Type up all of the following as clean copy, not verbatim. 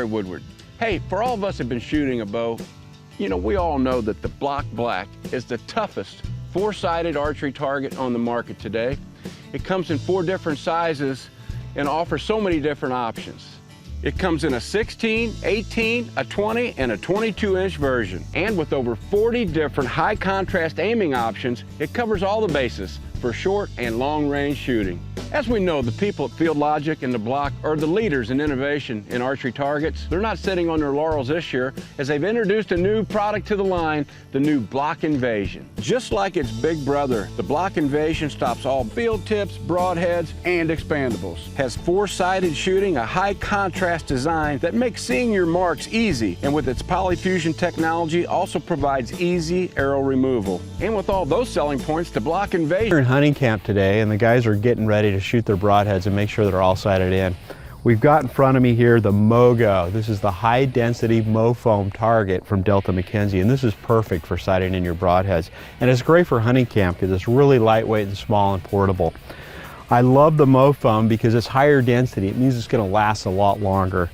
Larry Woodward. Hey, for all of us that have been shooting a bow, you know, we all know that the Block Black is the toughest four-sided archery target on the market today. It comes in 4 different sizes and offers so many different options. It comes in a 16, 18, a 20, and a 22-inch version. And with over 40 different high contrast aiming options, it covers all the bases for short and long range shooting. As we know, the people at Field Logic and the Block are the leaders in innovation in archery targets. They're not sitting on their laurels this year as they've introduced a new product to the line, the new Block Invasion. Just like its big brother, the Block Invasion stops all field tips, broadheads, and expandables. Has 4-sided shooting, a high contrast design that makes seeing your marks easy, and with its polyfusion technology also provides easy arrow removal. And with all those selling points, the Block Invasion. We're in hunting camp today and the guys are getting ready to shoot their broadheads and make sure they're all sighted in. We've got in front of me here the MoGo. This is the high density Mo foam target from Delta McKenzie, and this is perfect for sighting in your broadheads. And it's great for hunting camp because it's really lightweight and small and portable. I love the Mo foam because it's higher density. It means it's going to last a lot longer.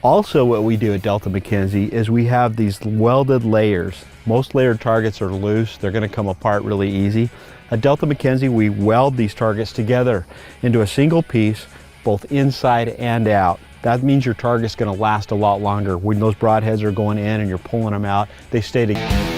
Also, what we do at Delta McKenzie is we have these welded layers. Most layered targets are loose. They're going to come apart really easy. At Delta McKenzie, we weld these targets together into a single piece, both inside and out. That means your target's going to last a lot longer. When those broadheads are going in and you're pulling them out, they stay together.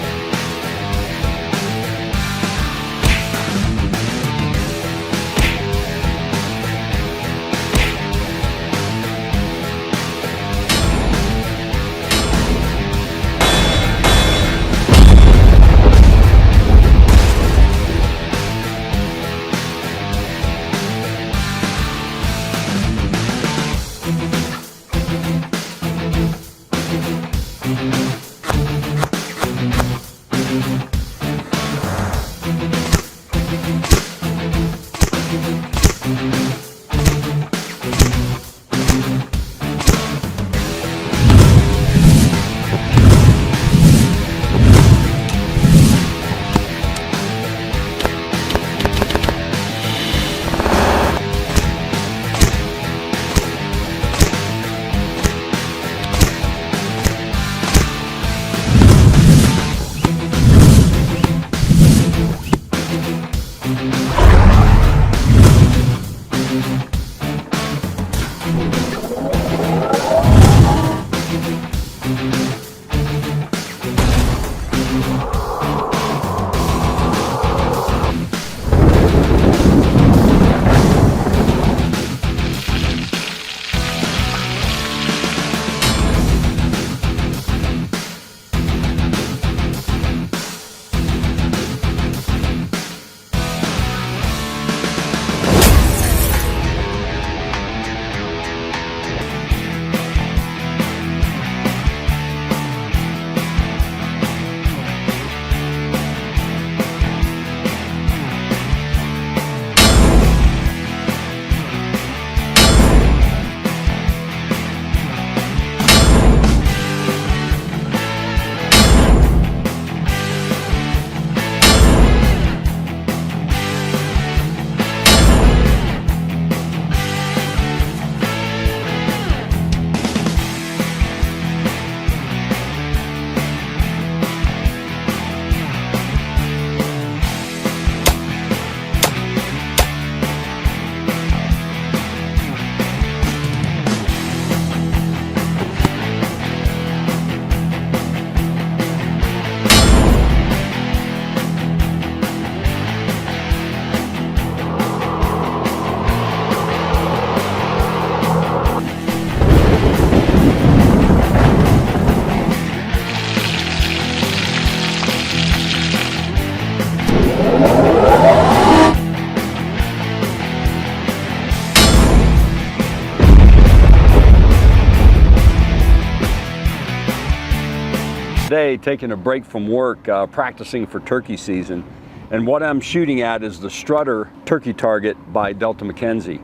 Today, taking a break from work, practicing for turkey season, and what I'm shooting at is the Strutter turkey target by Delta McKenzie.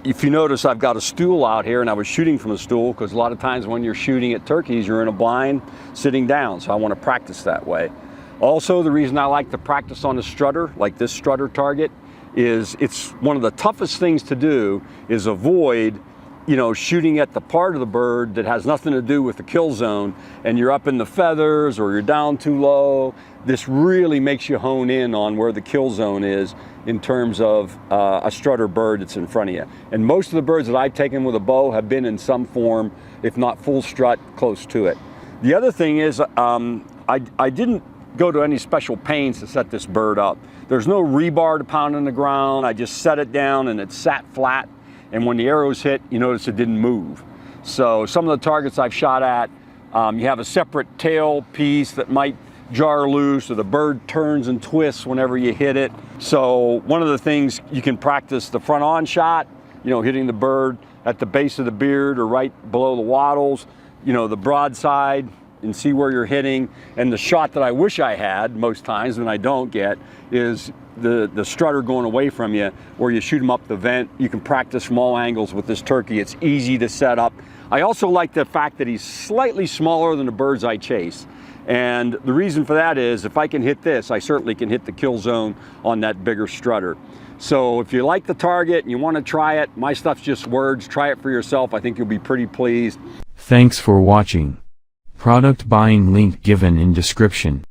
If you notice, I've got a stool out here, and I was shooting from a stool because a lot of times when you're shooting at turkeys, you're in a blind sitting down, so I want to practice that way. Also, the reason I like to practice on a Strutter, like this Strutter target, is it's one of the toughest things to do is avoid you know, shooting at the part of the bird that has nothing to do with the kill zone, and you're up in the feathers or you're down too low, this really makes you hone in on where the kill zone is in terms of a strutter bird that's in front of you. And most of the birds that I've taken with a bow have been in some form, if not full strut, close to it. The other thing is, I didn't go to any special pains to set this bird up. There's no rebar to pound in the ground. I just set it down and it sat flat. And when the arrows hit, you notice it didn't move. So some of the targets I've shot at, you have a separate tail piece that might jar loose, or the bird turns and twists whenever you hit it. So one of the things, you can practice the front on shot, you know, hitting the bird at the base of the beard or right below the wattles, you know, the broadside, and see where you're hitting. And the shot that I wish I had most times, and I don't get, is the strutter going away from you, where you shoot them up the vent. You can practice from all angles with this turkey. It's easy to set up. I also like the fact that he's slightly smaller than the birds I chase. And the reason for that is, if I can hit this, I certainly can hit the kill zone on that bigger strutter. So if you like the target and you want to try it, my stuff's just words. Try it for yourself. I think you'll be pretty pleased. Thanks for watching. Product buying link given in description.